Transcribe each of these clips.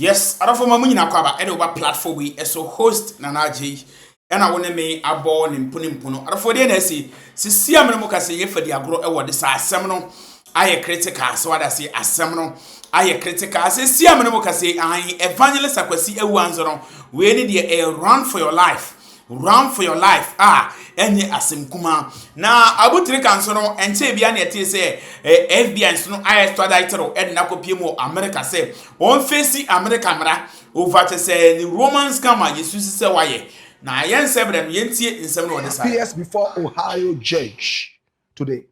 Yes, I don't for my money na kwaba any over platform we so host Nanaji and I want me a born in Punimpuno. I don't for the NSC. See, I'm going to say for the agro award this seminal. I critical, so what I say a seminal. I critical. See, I'm going to say I evangelist Akwasi Awuah. We need a run for your life. Run for your life. Enye asim kuma. Na abutire kansono enche bia na tie say FBI nso no extradite ro edna kopie mu America say on face America mra over to say the Romans come Jesus say waye. Na yen sebrem yentie nsem no dey say. PS before Ohio judge today.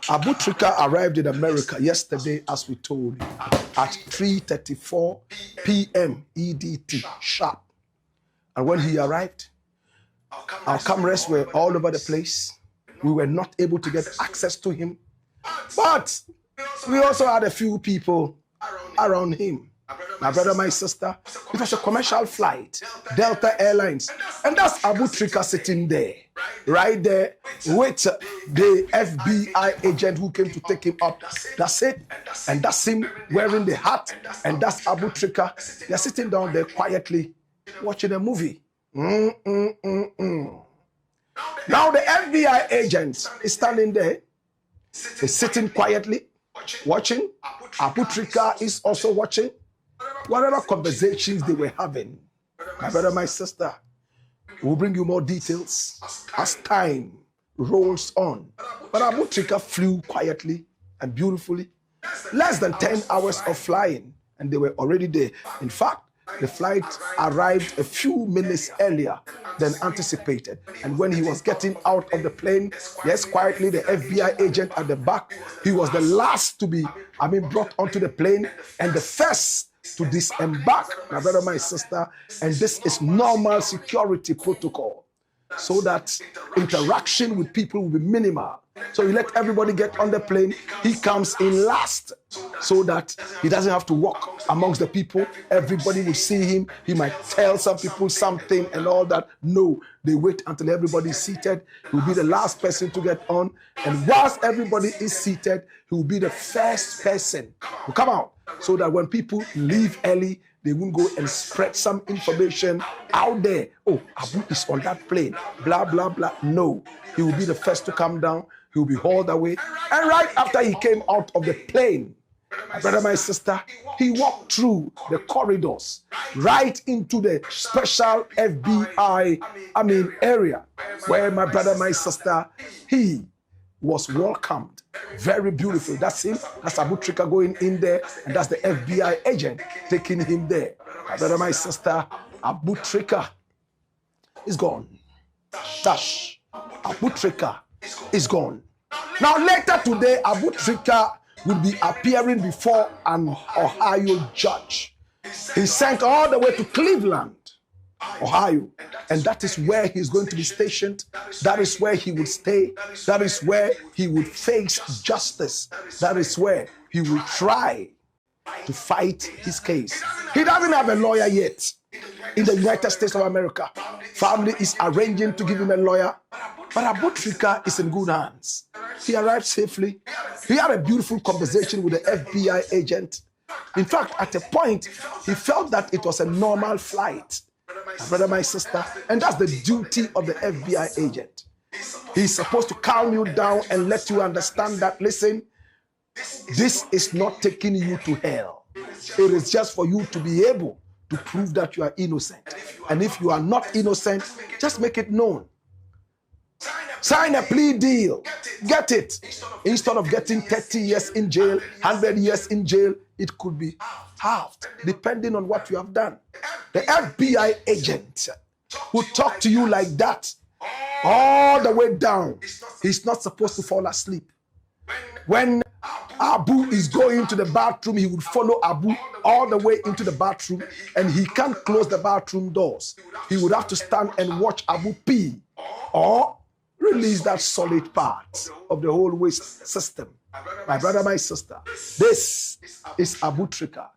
Awuah arrived in America yesterday, as we told you, at 3:34 p.m. EDT sharp. And when he arrived, our cameras were all over the place. We were not able to get access to him. But we also had a few people around him. My brother, my sister, it was a commercial flight, Delta Airlines. And that's Awuah sitting there, right there with the FBI agent who came to take him up. That's it. And that's him wearing the hat. And that's Awuah. They're sitting down there quietly watching a movie. Now the FBI agent is standing there. He's sitting quietly, watching. Awuah is also watching. Whatever conversations they were having, my brother, my sister, we'll bring you more details as time rolls on. But Awuah flew quietly and beautifully. Less than 10 hours of flying, and they were already there. In fact, the flight arrived a few minutes earlier than anticipated. And when he was getting out of the plane, yes, quietly, the FBI agent at the back, he was the last to be, brought onto the plane and the first to disembark, my brother, my sister. And this is normal security protocol, so that interaction with people will be minimal. So he let everybody get on the plane. He comes in last so that he doesn't have to walk amongst the people. Everybody will see him. He might tell some people something and all that. No, they wait until everybody is seated. He will be the last person to get on. And whilst everybody is seated, he will be the first person to come out, so that when people leave early, they won't go and spread some information out there. Oh, Abu is on that plane, blah, blah, blah. No, he will be the first to come down. He will be hauled away. And right after he came out of the plane, my brother, my sister, he walked through the corridors right into the special FBI, area where my brother, my sister, he was welcomed. Very beautiful. That's him. That's Awuah going in there, and that's the FBI agent taking him there. My brother, my sister, Awuah is gone. Dash. Awuah is gone. Now later today, Awuah will be appearing before an Ohio judge. He's sent all the way to Cleveland, Ohio, and that is where he's going to be stationed. That is where he would stay. That is where he would face justice. That is where he will try to fight his case. He doesn't have a lawyer yet in the United States of America. Family is arranging to give him a lawyer, but Awuah is in good hands. He arrived safely. He had a beautiful conversation with the FBI agent. In fact, at a point, he felt that it was a normal flight. My brother, my sister, and that's the duty of the FBI agent. He's supposed to calm you down and let you understand that, listen, this is not taking you to hell. It is just for you to be able to prove that you are innocent. And if you are not innocent, just make it known. Sign a plea deal. Get it. Instead of getting 30 years in jail, 100 years in jail, it could be halved, depending on what you have done. The FBI agent who talk to you like that all the way down, he's not supposed to fall asleep. When Abu is going to the bathroom, he would follow Abu all the way into the bathroom, and he can't close the bathroom doors. He would have to stand and watch Abu pee or release that solid part of the whole waste system. My brother, my sister, this is Awuah.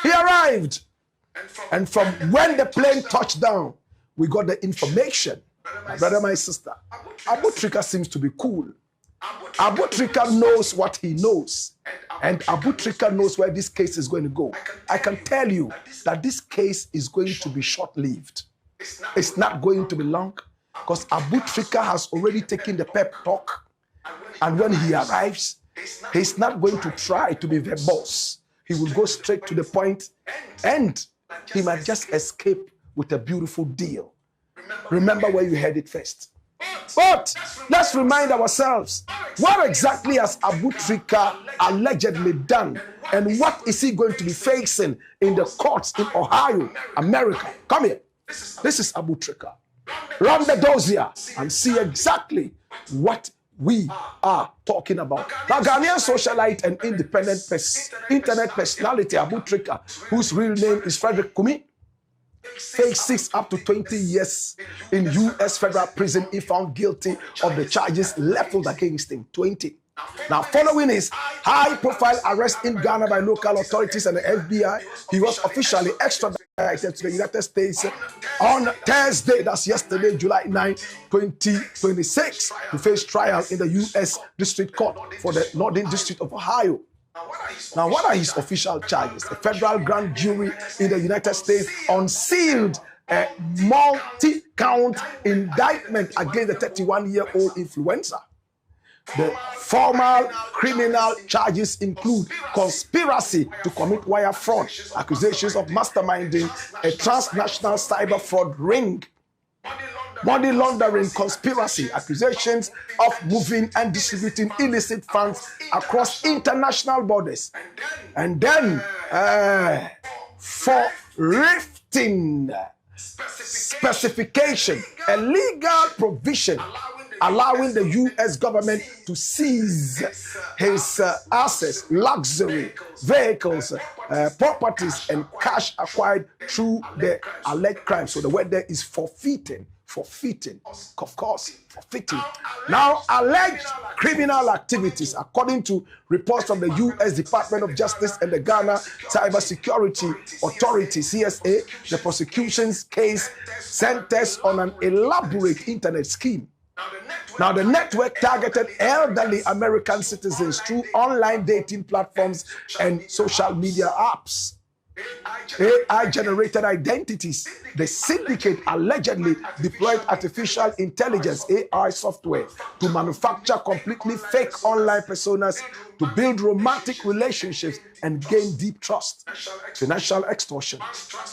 He arrived, and from when the plane touched down, we got the information. My brother, my sister, Awuah seems to be cool. Awuah knows what he knows. And Awuah knows where this case is going to go. I can tell you that this case is going to be short-lived. It's not going to be long because Awuah has already taken the pep talk. And when he arrives, he's not going to try to be verbose. He will go straight to the point and he might just escape with a beautiful deal. Remember where you heard it first. But let's remind ourselves, what exactly has Awuah allegedly done? And what is he going to be facing in the courts in Ohio, America? Come here. This is Awuah. Run the dossier and see exactly what we are talking about. Now, Ghanaian socialite and independent internet personality Awuah, whose real name is Frederick Kumi, faced 6 up to 20 years in U.S. federal prison if found guilty of the charges leveled against him. 20. Now, following his high-profile arrest in Ghana by local authorities and the FBI, he was officially extradited to the United States on Thursday, that's yesterday, July 9, 2026, to face trial in the U.S. District Court for the Northern District of Ohio. Now, what are his official charges? A federal grand jury in the United States unsealed a multi-count indictment against the 31-year-old influencer. The formal criminal charges include conspiracy to commit wire fraud, accusations of masterminding a transnational cyber fraud ring, money laundering conspiracy, accusations of moving and distributing illicit funds across international borders, and then for rifting specification, a legal provision allowing the U.S. government to seize his assets, luxury, vehicles, properties, and cash acquired through the alleged crime. So the word there is forfeiting. Forfeiting, of course, forfeiting. Now, alleged criminal activities, according to reports from the U.S. Department of Justice and the Ghana Cybersecurity Authority, CSA, the prosecution's case centers on an elaborate internet scheme. Now, the network targeted elderly American citizens through online dating platforms and social media apps. AI-generated identities. The syndicate allegedly deployed artificial intelligence, AI software, to manufacture completely fake online personas to build romantic relationships and gain deep trust. Financial extortion.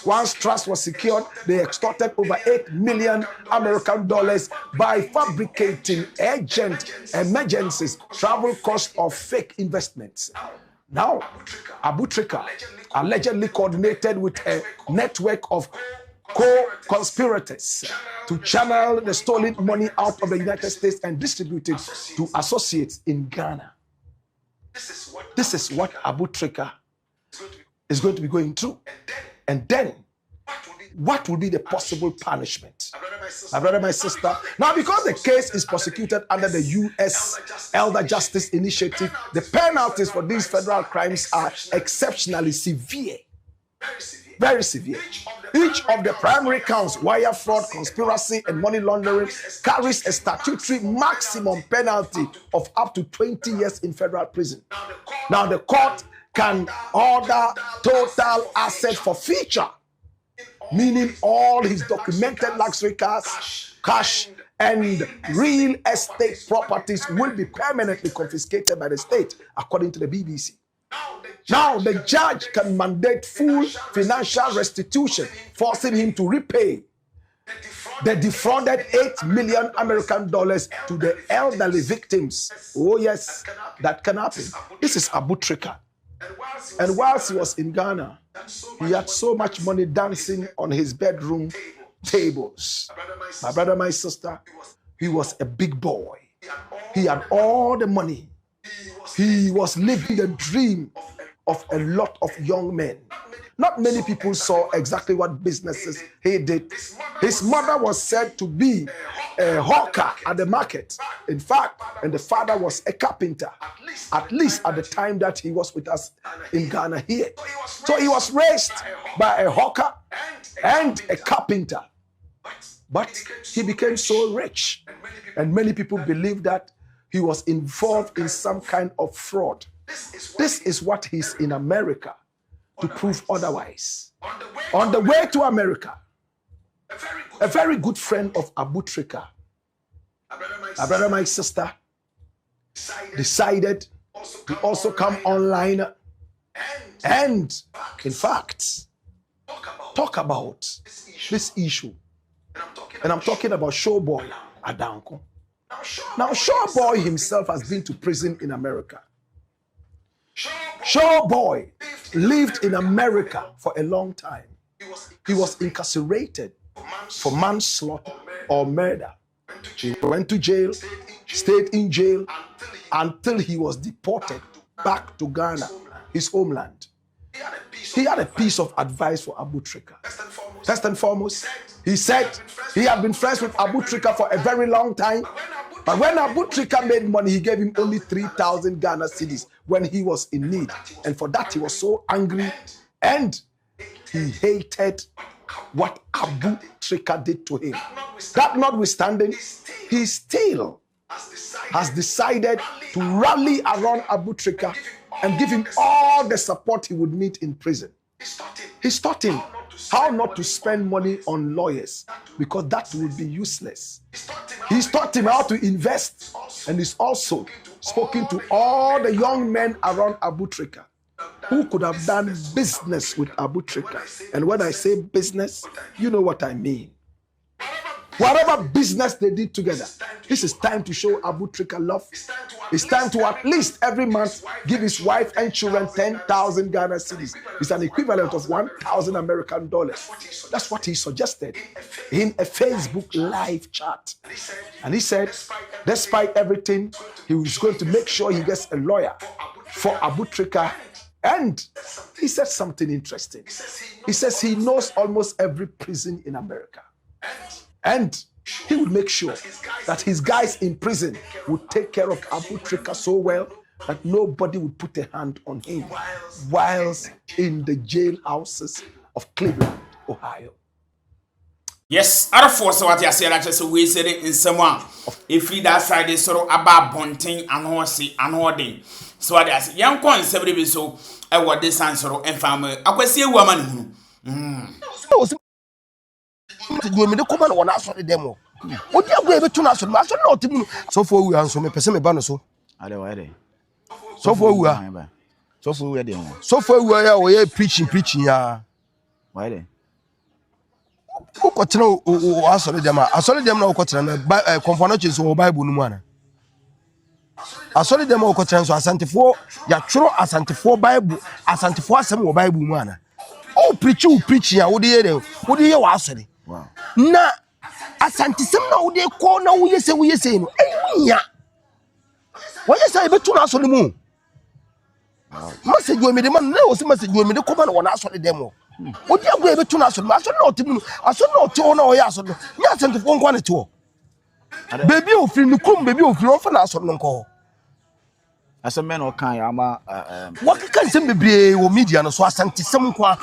Once trust was secured, they extorted over $8 million American dollars by fabricating urgent emergencies, travel costs of fake investments. Now, Awuah allegedly coordinated with a network of co-conspirators to channel the stolen money out of the United States and distribute it to associates in Ghana. This is what Awuah is going to be going through. And then, what will be the possible punishment? My brother, my sister. Now, because the case is prosecuted under the U.S. Elder Justice Initiative, the penalties for these federal crimes are exceptionally severe. Very severe. Each of the primary counts, wire fraud, conspiracy, and money laundering, carries a statutory maximum penalty of up to 20 years in federal prison. Now, the court can order total asset forfeiture, meaning all his documented luxury cars, cash, and real estate properties will be permanently confiscated by the state, according to the BBC. Now, the judge can mandate full financial restitution, forcing him to repay the defrauded $8 million American dollars to the elderly victims. Oh, yes, that can happen. This is Awuah. And whilst he was in Ghana, he had so much money dancing on his bedroom tables. My brother, my sister, he was a big boy. He had all the money. He was living the dream of a lot of young men. Not many people saw exactly what businesses he did. His mother was said to be a hawker at the market. In fact, and the father was a carpenter, at least at the time that he was with us in Ghana here. So he was raised by a hawker and a carpenter. But he became so rich. And many people believe that he was involved in some kind of fraud. This is what he's in America to prove otherwise. On the way to America, a very good friend of Abutrika, a brother, my sister, decided to also come online and, in fact, talk about this issue. And I'm talking about Showboy Adanko. Now, Showboy himself has been to prison in America. Showboy lived in America for a long time. He was incarcerated for manslaughter or murder. He went to jail, stayed in jail until he was deported back to Ghana, his homeland. He had a piece of advice for Abutrika. First and foremost, he said he had been friends with Abutrika for a very long time. But when Abutrika made money, he gave him only 3,000 Ghana cedis when he was in need. And for that, he was so angry and he hated what Abutrika did to him. That notwithstanding, he still has decided to rally around Abutrika and give him all the support he would need in prison. He's taught him how not to spend money on lawyers because that would be useless. He's taught him how to invest, and he's also spoken to all the young men around Abutrika who could have done business with Abutrika. And when I say business, you know what I mean. Whatever business they did together, this is time to show Abutrika love. It's time to at least every month give his wife and children 10,000 Ghana cedis. It's an equivalent of 1,000 American dollars. That's what he suggested in a Facebook live chat. And he said, despite everything, he was going to make sure he gets a lawyer for Abutrika. And he said something interesting. He says he knows almost every prison in America. And he would make sure that his guys in prison would take care of Abutrika so well that nobody would put a hand on him whilst in the jailhouses of Cleveland, Ohio. Yes, other force what you say that just we said it in someone. If he that side is sort of about bunting and horsey and hoarding. So I say, young coin 70 so I want this answer and family. Akwasi a woman. Do me the command one ask for the demo. What you go to national master not so for we answer me person me ban so. Ade. So for we are. So for we dey. So for we are preaching ya. Why dey? Who kotena o asole dem na kotena na conformation so Bible no mu ana. Asole dem o kotena so asantefo ya tworo asantefo Bible asantefo asem wo Bible mu ana. Oh preach ya wo dey wa asole. Wow. Na asantisem na wo dey ko na wo yese no enya wo yese be tu na so mu message we me de man na wo se message we me de ko ma na wo na so de dem wo dey go be tu na so na otimu aso na oto na wo ya so nya asantifo nkwa ne to baby ofiri no kum baby ofiri on fa na so no nko As a man or kan ama what can some be media no so asantisem nkwa